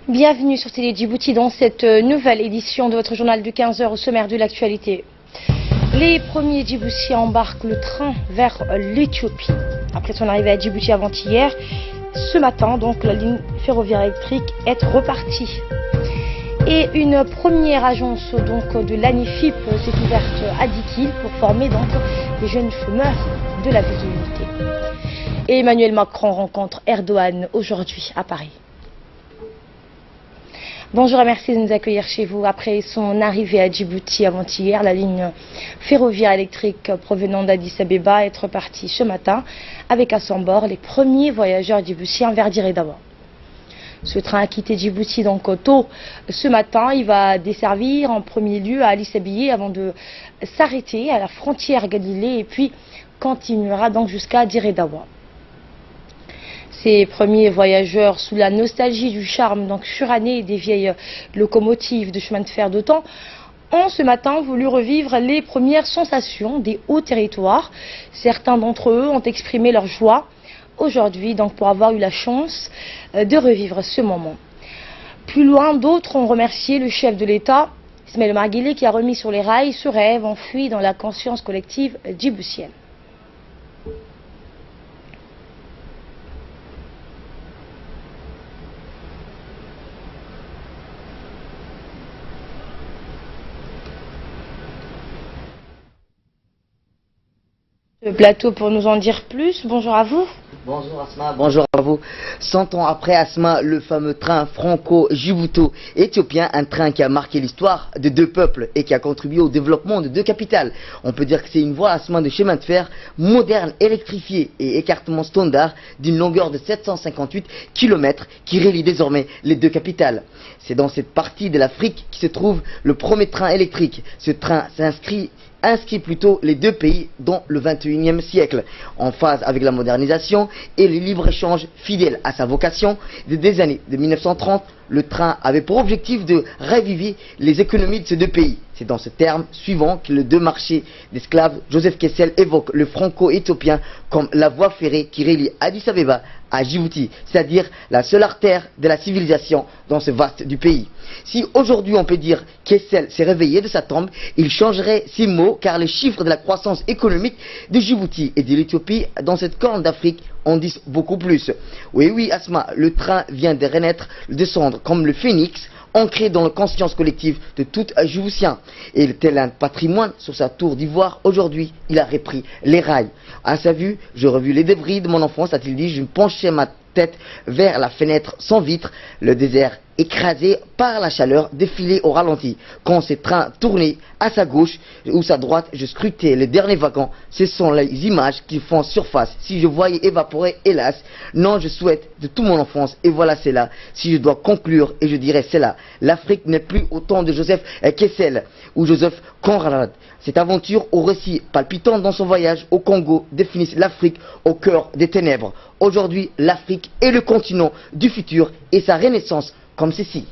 Bienvenue sur Télé Djibouti dans cette nouvelle édition de votre journal de 15 h au sommaire de l'actualité. Les premiers Djiboutiens embarquent le train vers l'Éthiopie. Après son arrivée à Djibouti avant-hier, ce matin, donc, la ligne ferroviaire électrique est repartie. Et une première agence donc, de l'ANIFIP s'est ouverte à Dikil pour former donc, les jeunes chômeurs de la ville de l'unité. Et Emmanuel Macron rencontre Erdogan aujourd'hui à Paris. Bonjour et merci de nous accueillir chez vous. Après son arrivée à Djibouti avant-hier, la ligne ferroviaire électrique provenant d'Addis Abeba est repartie ce matin avec à son bord les premiers voyageurs djiboutiens vers Dire Dawa. Ce train a quitté Djibouti donc tôt ce matin. Il va desservir en premier lieu à Addis Abeba avant de s'arrêter à la frontière Galilée et puis continuera donc jusqu'à Dire Dawa. Ces premiers voyageurs, sous la nostalgie du charme donc suranné des vieilles locomotives de chemin de fer d'autant, ont ce matin voulu revivre les premières sensations des hauts territoires. Certains d'entre eux ont exprimé leur joie aujourd'hui donc pour avoir eu la chance de revivre ce moment. Plus loin, d'autres ont remercié le chef de l'État, Ismaël Omar Guelleh, qui a remis sur les rails ce rêve enfoui dans la conscience collective djiboutienne. Le plateau pour nous en dire plus. Bonjour à vous. Bonjour Asma, bonjour à vous. 100 ans après Asma, le fameux train franco-djibouto-éthiopien, un train qui a marqué l'histoire de deux peuples et qui a contribué au développement de deux capitales. On peut dire que c'est une voie Asma de chemin de fer moderne, électrifiée et écartement standard d'une longueur de 758 km qui relie désormais les deux capitales. C'est dans cette partie de l'Afrique qui se trouve le premier train électrique. Ce train inscrit plutôt les deux pays dans le 21e siècle, en phase avec la modernisation et le libre-échange fidèle à sa vocation. Des années de 1930, le train avait pour objectif de raviver les économies de ces deux pays. C'est dans ce terme suivant que le deux marchés d'esclaves, Joseph Kessel, évoque le franco-éthiopien comme la voie ferrée qui relie Addis Abeba à Djibouti, c'est-à-dire la seule artère de la civilisation dans ce vaste du pays. Si aujourd'hui on peut dire Kessel s'est réveillé de sa tombe, il changerait ses mots car les chiffres de la croissance économique de Djibouti et de l'Éthiopie dans cette corne d'Afrique en disent beaucoup plus. Oui, Asma, le train vient de renaître, descendre comme le phénix, ancré dans la conscience collective de tout Djiboutien. Et tel un patrimoine sur sa tour d'ivoire, aujourd'hui, il a repris les rails. À sa vue, je revis les débris de mon enfance, a-t-il dit, je me penchais ma tête vers la fenêtre sans vitre, le désert écrasé par la chaleur défilé au ralenti. Quand ces trains tournaient à sa gauche ou sa droite, je scrutais les derniers wagons. Ce sont les images qui font surface. Si je voyais évaporer, hélas, non, je souhaite de toute mon enfance. Et voilà, c'est là. Si je dois conclure, et je dirais, c'est là. L'Afrique n'est plus au temps de Joseph Kessel ou Joseph Conrad. Cette aventure au récit palpitant dans son voyage au Congo définissent l'Afrique au cœur des ténèbres. Aujourd'hui, l'Afrique est le continent du futur et sa renaissance comme ceci.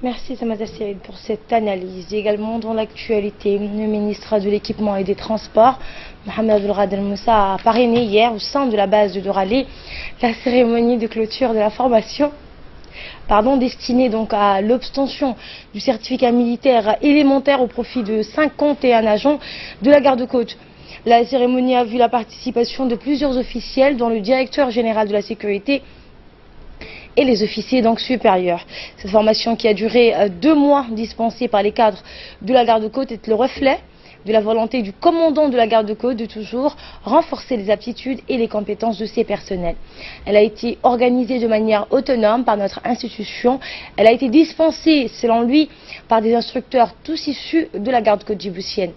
Merci Samada Serid pour cette analyse. Également dans l'actualité, le ministre de l'équipement et des transports, Mohamed Abdelrad El Moussa, a parrainé hier au sein de la base de Doralé la cérémonie de clôture de la formation destinée donc à l'obtention du certificat militaire élémentaire au profit de 51 agents de la garde-côte. La cérémonie a vu la participation de plusieurs officiels, dont le directeur général de la sécurité et les officiers donc supérieurs. Cette formation qui a duré 2 mois, dispensée par les cadres de la garde-côte, est le reflet de la volonté du commandant de la garde-côte de toujours renforcer les aptitudes et les compétences de ses personnels. Elle a été organisée de manière autonome par notre institution. Elle a été dispensée, selon lui, par des instructeurs tous issus de la garde-côte djiboutienne.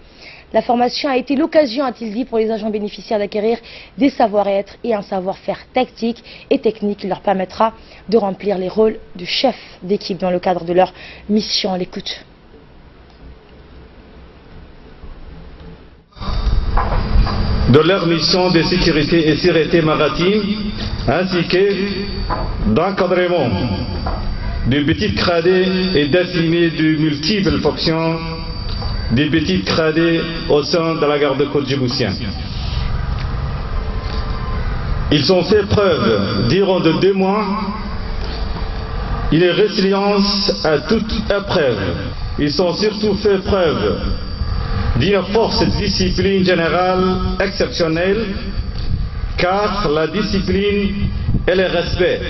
La formation a été l'occasion, a-t-il dit, pour les agents bénéficiaires d'acquérir des savoir-être et un savoir-faire tactique et technique qui leur permettra de remplir les rôles de chef d'équipe dans le cadre de leur mission. On l'écoute. De leur mission de sécurité et sûreté maritime, ainsi que d'encadrement de petites gradées et d'assumer de multiples fonctions des petites gradées au sein de la garde-côte djiboutienne. Ils ont fait preuve durant de 2 mois une résilience à toute épreuve. Ils ont surtout fait preuve d'une force de discipline générale exceptionnelle, car la discipline et le respect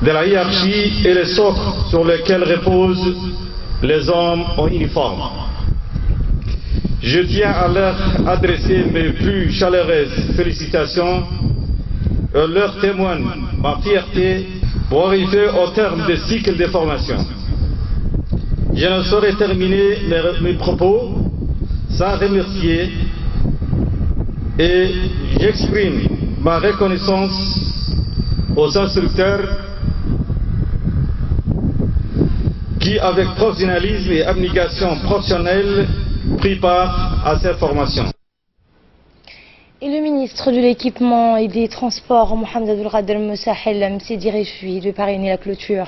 de la hiérarchie est le socle sur lequel reposent les hommes en uniforme. Je tiens à leur adresser mes plus chaleureuses félicitations et leur témoigne ma fierté pour arriver au terme des cycles de formation. Je ne saurais terminer mes propos sans remercier et j'exprime ma reconnaissance aux instructeurs qui, avec professionnalisme et abnégation professionnelle, pris part à cette formation. Et le ministre de l'Équipement et des Transports, Mohamed Abdelkader Moussa Helem, s'est dit réjoui de parrainer la clôture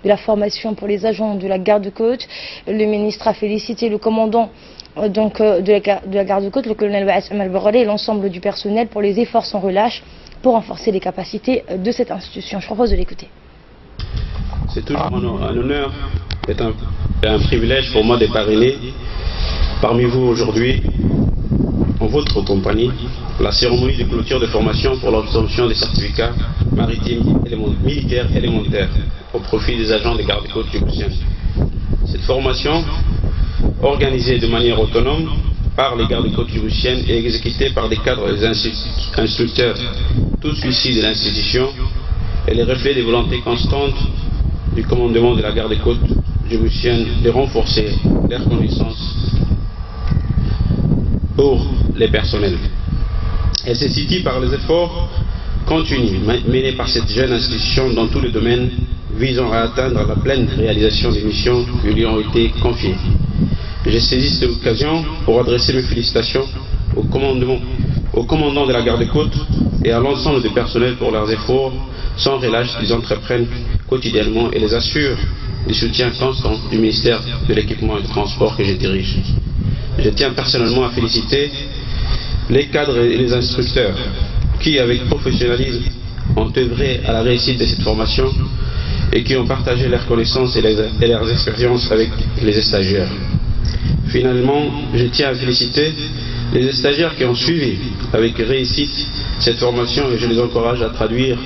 de la formation pour les agents de la garde-côte. Le ministre a félicité le commandant de la garde-côte, le colonel Waas Omar Borrelé, et l'ensemble du personnel pour les efforts sans relâche pour renforcer les capacités de cette institution. Je propose de l'écouter. C'est toujours un honneur, c'est un privilège pour moi de parrainer parmi vous aujourd'hui, en votre compagnie, la cérémonie de clôture de formation pour l'obtention des certificats maritimes militaires élémentaires au profit des agents des gardes-côtes djiboutiennes. Cette formation, organisée de manière autonome par les gardes-côtes djiboutiennes et exécutée par des cadres et instructeurs, tous issus de l'institution, est le reflet des volontés constantes du commandement de la garde-côtes djiboutienne de renforcer leurs connaissances pour les personnels. Elle se situe par les efforts continus menés par cette jeune institution dans tous les domaines visant à atteindre la pleine réalisation des missions qui lui ont été confiées. Je saisis cette occasion pour adresser mes félicitations au commandant de la garde-côte et à l'ensemble du personnel pour leurs efforts sans relâche qu'ils entreprennent quotidiennement et les assurent du soutien constant du ministère de l'Équipement et du Transport que je dirige. Je tiens personnellement à féliciter les cadres et les instructeurs qui, avec professionnalisme, ont œuvré à la réussite de cette formation et qui ont partagé leurs connaissances et leurs expériences avec les stagiaires. Finalement, je tiens à féliciter les stagiaires qui ont suivi avec réussite cette formation et je les encourage à traduire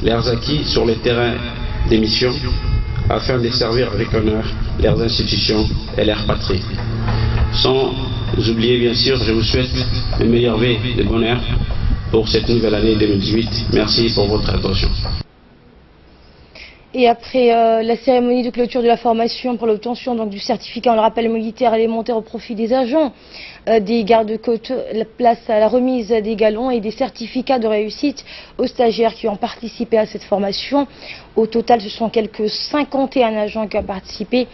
leurs acquis sur les terrains des missions afin de servir avec honneur leurs institutions et leur patrie. Sans oublier, bien sûr, je vous souhaite le meilleur vœu de bonheur pour cette nouvelle année 2018. Merci pour votre attention. Et après la cérémonie de clôture de la formation pour l'obtention du certificat, on le rappelle, militaire élémentaire au profit des agents des gardes-côtes, la place à la remise des galons et des certificats de réussite aux stagiaires qui ont participé à cette formation. Au total, ce sont quelques 51 agents qui ont participé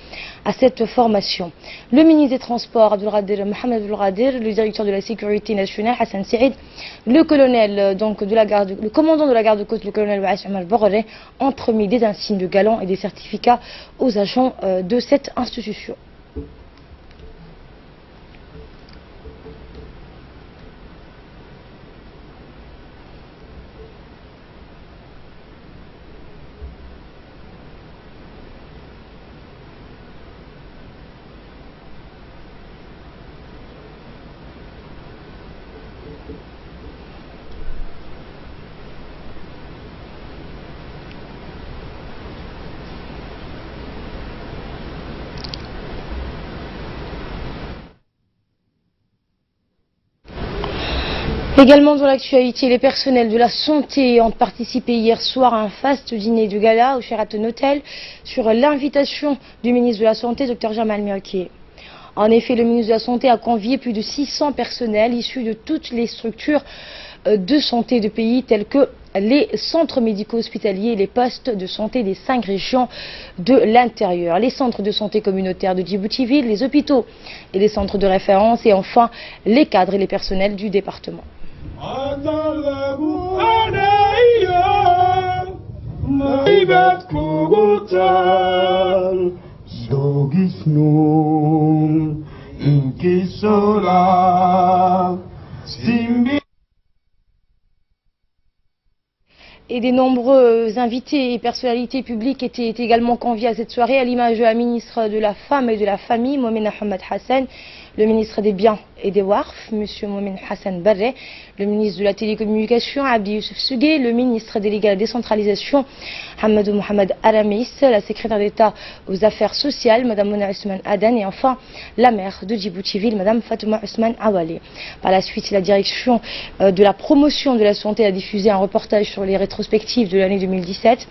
à cette formation. Le ministre des Transports, Mohamed Abdelkader, le directeur de la Sécurité nationale, Hassan Saïd, le colonel le commandant de la garde-côte, le colonel Waas Omar Borrelé, ont remis des insignes de galons et des certificats aux agents de cette institution. Également dans l'actualité, les personnels de la santé ont participé hier soir à un faste dîner de gala au Sheraton Hotel sur l'invitation du ministre de la Santé, Dr Jamal Mirquier. En effet, le ministre de la Santé a convié plus de 600 personnels issus de toutes les structures de santé du pays tels que les centres médicaux hospitaliers et les postes de santé des 5 régions de l'intérieur, les centres de santé communautaires de Djibouti-Ville, les hôpitaux et les centres de référence et enfin les cadres et les personnels du département. Et des nombreux invités et personnalités publiques étaient également conviés à cette soirée, à l'image de la ministre de la Femme et de la Famille, Moumena Ahmed Hassan, le ministre des Biens et des Warf, M. Moumena Hassan Barre, le ministre de la Télécommunication, Abdi Youssef Sougué, le ministre délégué à la décentralisation, Hamadou Mohamed Aramis, la secrétaire d'État aux affaires sociales, Mme Mona Ousmane Adan, et enfin la maire de Djibouti-Ville, Mme Fatouma Ousmane Awale. Par la suite, la direction de la promotion de la santé a diffusé un reportage sur les rétrospectives de l'année 2017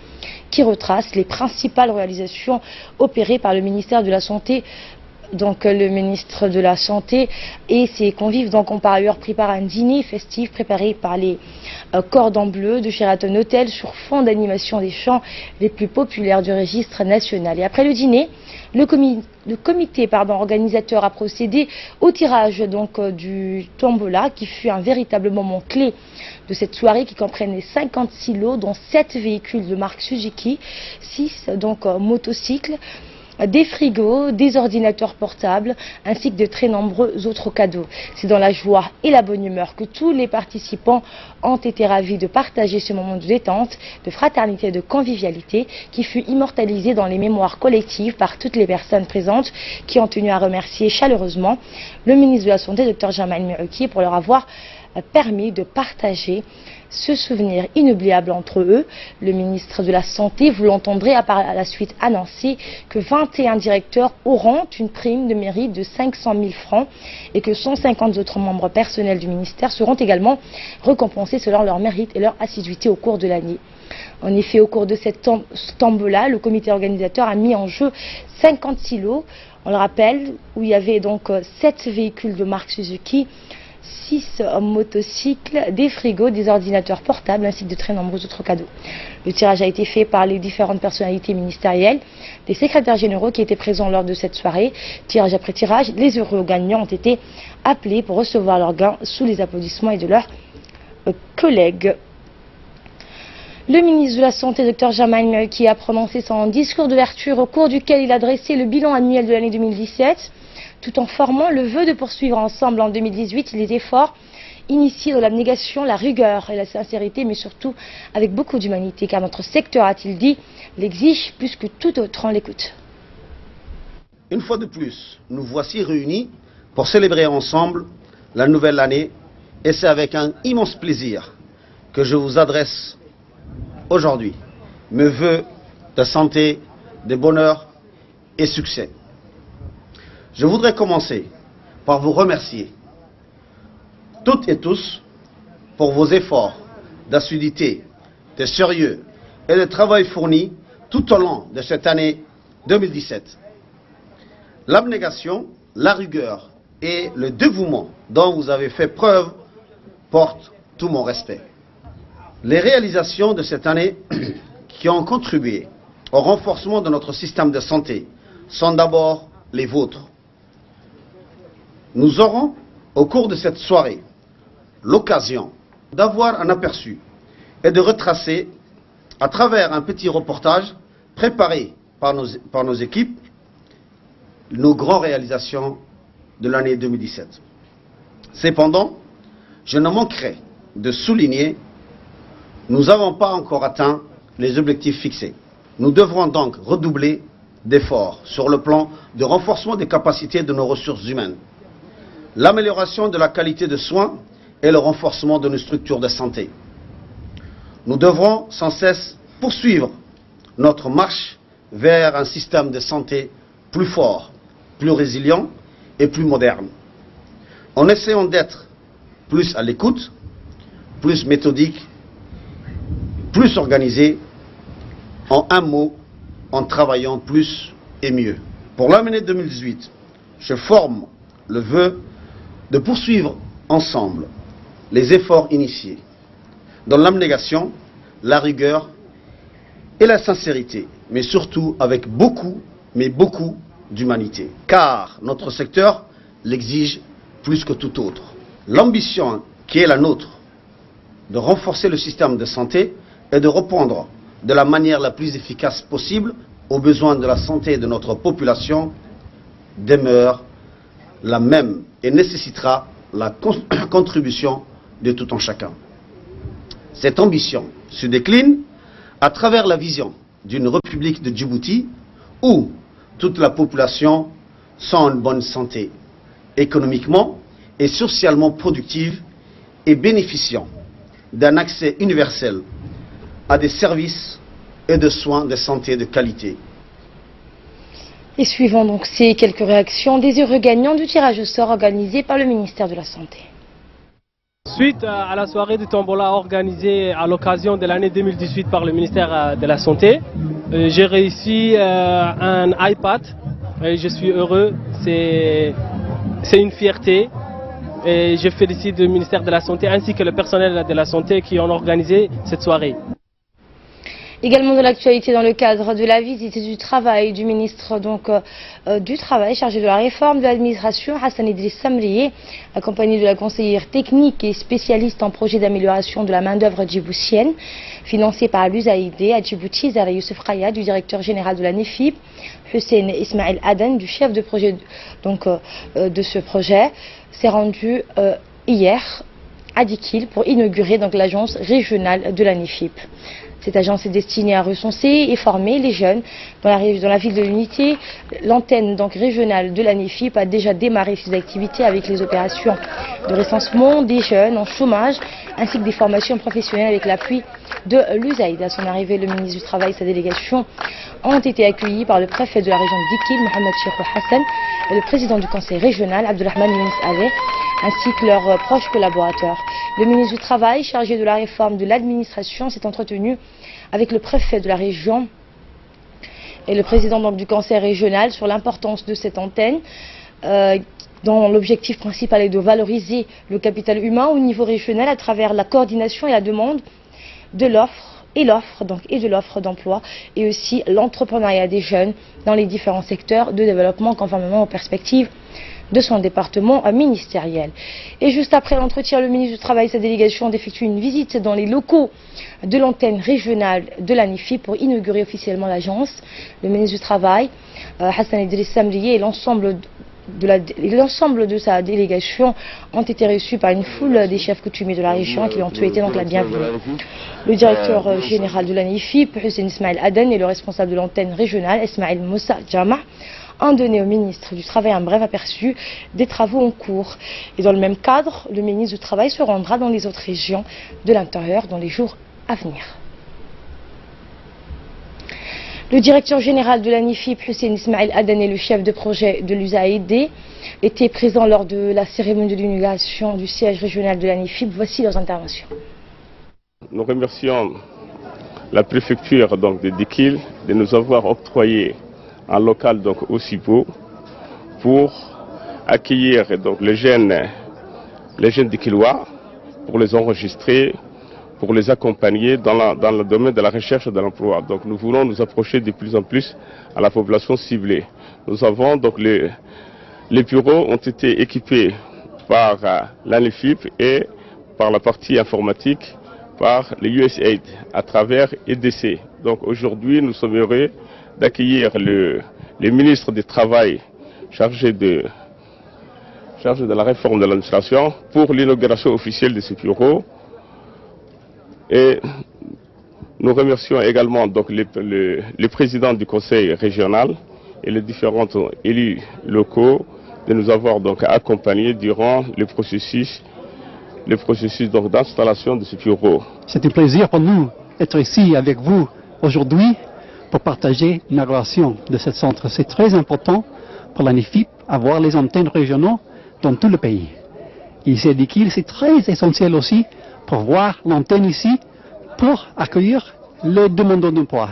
qui retrace les principales réalisations opérées par le ministère de la Santé. Donc le ministre de la Santé et ses convives ont par ailleurs préparé un dîner festif préparé par les cordons bleus de Sheraton Hotel sur fond d'animation des chants les plus populaires du registre national. Et après le dîner, le comité organisateur a procédé au tirage du tombola qui fut un véritable moment clé de cette soirée qui comprenait 56 lots dont 7 véhicules de marque Suzuki, 6 motocycles, des frigos, des ordinateurs portables, ainsi que de très nombreux autres cadeaux. C'est dans la joie et la bonne humeur que tous les participants ont été ravis de partager ce moment de détente, de fraternité et de convivialité qui fut immortalisé dans les mémoires collectives par toutes les personnes présentes qui ont tenu à remercier chaleureusement le ministre de la Santé, Dr Jamal Merouki, pour leur avoir permis de partager ce souvenir inoubliable entre eux. Le ministre de la Santé, vous l'entendrez, a par la suite annoncé que 21 directeurs auront une prime de mérite de 500 000 francs et que 150 autres membres personnels du ministère seront également récompensés selon leur mérite et leur assiduité au cours de l'année. En effet, au cours de cette tombola, le comité organisateur a mis en jeu 56 lots, on le rappelle, où il y avait donc 7 véhicules de marque Suzuki, 6 motocycles, des frigos, des ordinateurs portables ainsi que de très nombreux autres cadeaux. Le tirage a été fait par les différentes personnalités ministérielles, des secrétaires généraux qui étaient présents lors de cette soirée. Tirage après tirage, les heureux gagnants ont été appelés pour recevoir leurs gains sous les applaudissements et de leurs collègues. Le ministre de la Santé, Dr Jamal Merouki, a prononcé son discours d'ouverture au cours duquel il a dressé le bilan annuel de l'année 2017. Tout en formant le vœu de poursuivre ensemble en 2018 les efforts initiés dans l'abnégation, la rigueur et la sincérité, mais surtout avec beaucoup d'humanité, car notre secteur, a-t-il dit, l'exige plus que tout autre. On l'écoute. Une fois de plus, nous voici réunis pour célébrer ensemble la nouvelle année, et c'est avec un immense plaisir que je vous adresse aujourd'hui mes vœux de santé, de bonheur et succès. Je voudrais commencer par vous remercier, toutes et tous, pour vos efforts d'assiduité, de sérieux et de travail fournis tout au long de cette année 2017. L'abnégation, la rigueur et le dévouement dont vous avez fait preuve portent tout mon respect. Les réalisations de cette année qui ont contribué au renforcement de notre système de santé sont d'abord les vôtres. Nous aurons, au cours de cette soirée, l'occasion d'avoir un aperçu et de retracer, à travers un petit reportage préparé par nos équipes, nos grandes réalisations de l'année 2017. Cependant, je ne manquerai de souligner, nous n'avons pas encore atteint les objectifs fixés. Nous devrons donc redoubler d'efforts sur le plan de renforcement des capacités de nos ressources humaines, l'amélioration de la qualité de soins et le renforcement de nos structures de santé. Nous devrons sans cesse poursuivre notre marche vers un système de santé plus fort, plus résilient et plus moderne, en essayant d'être plus à l'écoute, plus méthodique, plus organisé, en un mot, en travaillant plus et mieux. Pour l'année 2018, je forme le vœu de poursuivre ensemble les efforts initiés dans l'abnégation, la rigueur et la sincérité, mais surtout avec beaucoup, mais beaucoup d'humanité. Car notre secteur l'exige plus que tout autre. L'ambition qui est la nôtre de renforcer le système de santé et de répondre de la manière la plus efficace possible aux besoins de la santé de notre population demeure la même et nécessitera la contribution de tout un chacun. Cette ambition se décline à travers la vision d'une République de Djibouti où toute la population sont en bonne santé, économiquement et socialement productive et bénéficiant d'un accès universel à des services et de soins de santé de qualité. Et suivant donc ces quelques réactions des heureux gagnants du tirage au sort organisé par le ministère de la Santé. Suite à la soirée de Tombola organisée à l'occasion de l'année 2018 par le ministère de la Santé, j'ai réussi un iPad et je suis heureux, c'est une fierté et je félicite le ministère de la Santé ainsi que le personnel de la Santé qui ont organisé cette soirée. Également de l'actualité dans le cadre de la visite du travail du ministre du Travail chargé de la réforme de l'administration, Hassan Idriss Samrié, accompagné de la conseillère technique et spécialiste en projet d'amélioration de la main-d'œuvre djiboutienne, financée par l'USAID à Djibouti, Zara Youssef Khaya, du directeur général de la NEFIP, Hussein Ismail Aden, du chef de projet de ce projet, s'est rendu hier à Dikil pour inaugurer l'agence régionale de la NEFIP. Cette agence est destinée à recenser et former les jeunes dans la ville de l'Unité. L'antenne régionale de la NEFIP a déjà démarré ses activités avec les opérations de recensement des jeunes en chômage ainsi que des formations professionnelles avec l'appui de l'USAID. À son arrivée, le ministre du Travail et sa délégation ont été accueillis par le préfet de la région de Dikil, Mohamed Cheikhou Hassan, et le président du conseil régional, Abdelrahman Younis Ave, ainsi que leurs proches collaborateurs. Le ministre du Travail, chargé de la réforme de l'administration, s'est entretenu avec le préfet de la région et le président du conseil régional sur l'importance de cette antenne, dont l'objectif principal est de valoriser le capital humain au niveau régional à travers la coordination et la demande de l'offre de l'offre d'emploi et aussi l'entrepreneuriat des jeunes dans les différents secteurs de développement conformément aux perspectives de son département ministériel. Et juste après l'entretien, le ministre du Travail et sa délégation ont effectué une visite dans les locaux de l'antenne régionale de la NEFIP pour inaugurer officiellement l'agence. Le ministre du Travail, Hassan Idriss Samrié, et l'ensemble de sa délégation ont été reçus par une foule des chefs coutumiers de la région qui ont souhaité la bienvenue. Le directeur général de la NEFIP, Hussein Ismail Aden, et le responsable de l'antenne régionale, Ismail Moussa Jama, ont donné au ministre du Travail un bref aperçu des travaux en cours. Et dans le même cadre, le ministre du Travail se rendra dans les autres régions de l'intérieur dans les jours à venir. Le directeur général de la NEFIP, Hussein Ismail Aden, et le chef de projet de l'USAID étaient présents lors de la cérémonie de l'inauguration du siège régional de la NEFIP. Voici leurs interventions. Nous remercions la préfecture de Dikil de nous avoir octroyé un local aussi beau pour accueillir les jeunes Dikilois, pour les enregistrer, pour les accompagner dans le domaine de la recherche de l'emploi. Donc nous voulons nous approcher de plus en plus à la population ciblée. Nous avons les bureaux ont été équipés par la NEFIP et par la partie informatique par les USAID à travers EDC. Donc aujourd'hui nous sommes heureux d'accueillir le ministre du Travail chargé de la réforme de l'administration pour l'inauguration officielle de ce bureau. Et nous remercions également le président du conseil régional et les différents élus locaux de nous avoir accompagnés durant le processus d'installation de ce bureau. C'est un plaisir pour nous d'être ici avec vous aujourd'hui pour partager l'inauguration de ce centre. C'est très important pour la NEFIP avoir les antennes régionales dans tout le pays. Ici à Dikil, c'est très essentiel aussi pour voir l'antenne ici pour accueillir les demandeurs d'emploi.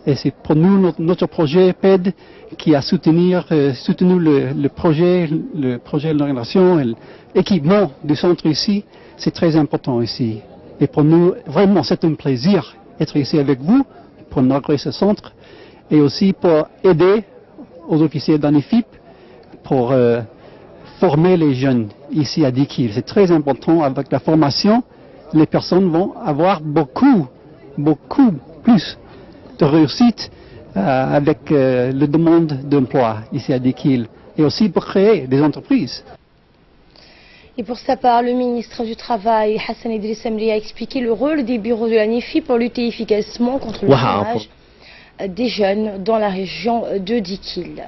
Et c'est pour nous notre projet PED qui a soutenu le projet de l'organisation et l'équipement du centre ici. C'est très important ici. Et pour nous, vraiment, c'est un plaisir d'être ici avec vous pour inaugurer ce centre et aussi pour aider aux officiers de la NEFIP pour former les jeunes ici à Dikil. C'est très important. Avec la formation, les personnes vont avoir beaucoup plus de réussite avec la demande d'emploi ici à Dikil et aussi pour créer des entreprises. Et pour sa part, le ministre du Travail, Hassan Idriss Amri, a expliqué le rôle des bureaux de la NIFI pour lutter efficacement contre le chômage des jeunes dans la région de Dikil.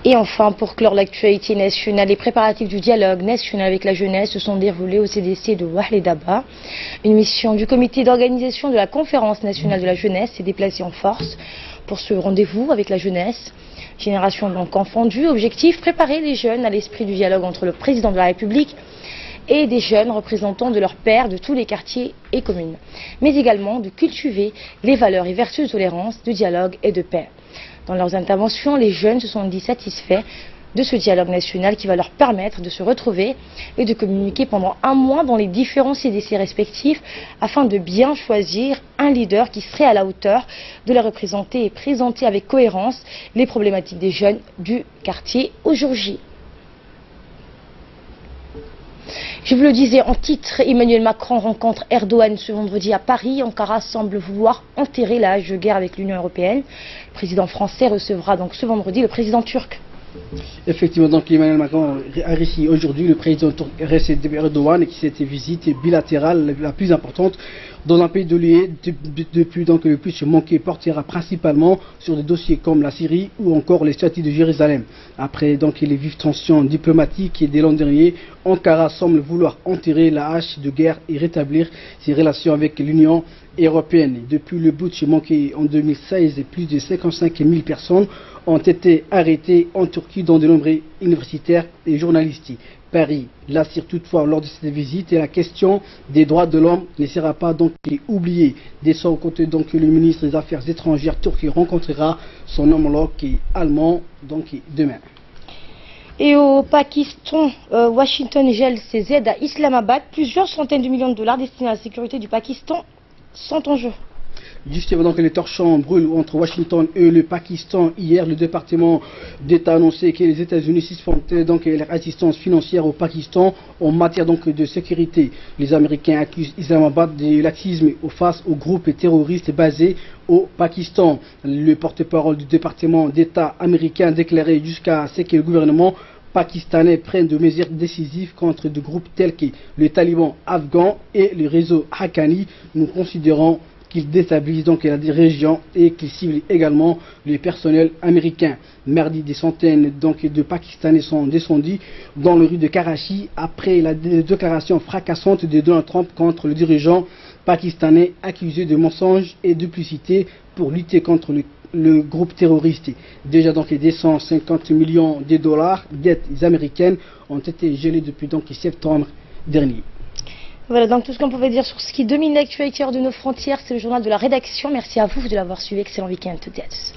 Et enfin, pour clore l'actualité nationale, les préparatifs du dialogue national avec la jeunesse se sont déroulés au CDC de Ouahledaba. Une mission du comité d'organisation de la conférence nationale de la jeunesse s'est déplacée en force pour ce rendez-vous avec la jeunesse. Génération donc confondue, objectif, préparer les jeunes à l'esprit du dialogue entre le président de la République et des jeunes représentants de leurs pairs de tous les quartiers et communes, mais également de cultiver les valeurs et vertus de tolérance, de dialogue et de paix. Dans leurs interventions, les jeunes se sont dit satisfaits de ce dialogue national qui va leur permettre de se retrouver et de communiquer pendant un mois dans les différents CDC respectifs afin de bien choisir un leader qui serait à la hauteur de les représenter et présenter avec cohérence les problématiques des jeunes du quartier au jour J. Je vous le disais en titre, Emmanuel Macron rencontre Erdogan ce vendredi à Paris. Ankara semble vouloir enterrer la hache de guerre avec l'Union européenne. Le président français recevra donc ce vendredi le président turc. Effectivement, donc Emmanuel Macron a reçu aujourd'hui le président turc Recep Tayyip Erdogan, qui c'était visite bilatérale la plus importante dans un pays de l'UE depuis donc le plus manqué portera principalement sur des dossiers comme la Syrie ou encore les statuts de Jérusalem. Après donc les vives tensions diplomatiques et dès l'an dernier, Ankara semble vouloir enterrer la hache de guerre et rétablir ses relations avec l'Union européenne. Depuis le putsch manqué en 2016, plus de 55 000 personnes ont été arrêtées en Turquie dans de nombreux universitaires et journalistes. Paris l'assure toutefois lors de cette visite et la question des droits de l'homme ne sera pas donc oubliée. De son côté, donc, le ministre des Affaires étrangères turc rencontrera son homologue allemand donc demain. Et au Pakistan, Washington gèle ses aides à Islamabad. Plusieurs centaines de millions de dollars destinés à la sécurité du Pakistan sont en jeu. Justement, donc les torchons brûlent entre Washington et le Pakistan. Hier, le département d'État a annoncé que les États-Unis suspendaient donc leur assistance financière au Pakistan en matière donc de sécurité. Les Américains accusent Islamabad de laxisme face aux groupes terroristes basés au Pakistan. Le porte-parole du département d'État américain a déclaré jusqu'à ce que le gouvernement pakistanais prenne de mesures décisives contre des groupes tels que le Taliban afghan et le réseau Haqqani. Nous considérons qu'il déstabilise donc la région et qu'il cible également le personnel américain. Mardi, des centaines donc de Pakistanais sont descendus dans le rue de Karachi après la déclaration fracassante de Donald Trump contre le dirigeant pakistanais accusé de mensonges et de duplicité pour lutter contre le groupe terroriste. Déjà donc les 250 millions de dollars d'aides américaines ont été gelés depuis donc septembre dernier. Voilà donc tout ce qu'on pouvait dire sur ce qui domine l'actualité hors de nos frontières. C'est le journal de la rédaction. Merci à vous de l'avoir suivi. Excellent week-end toutes et à tous.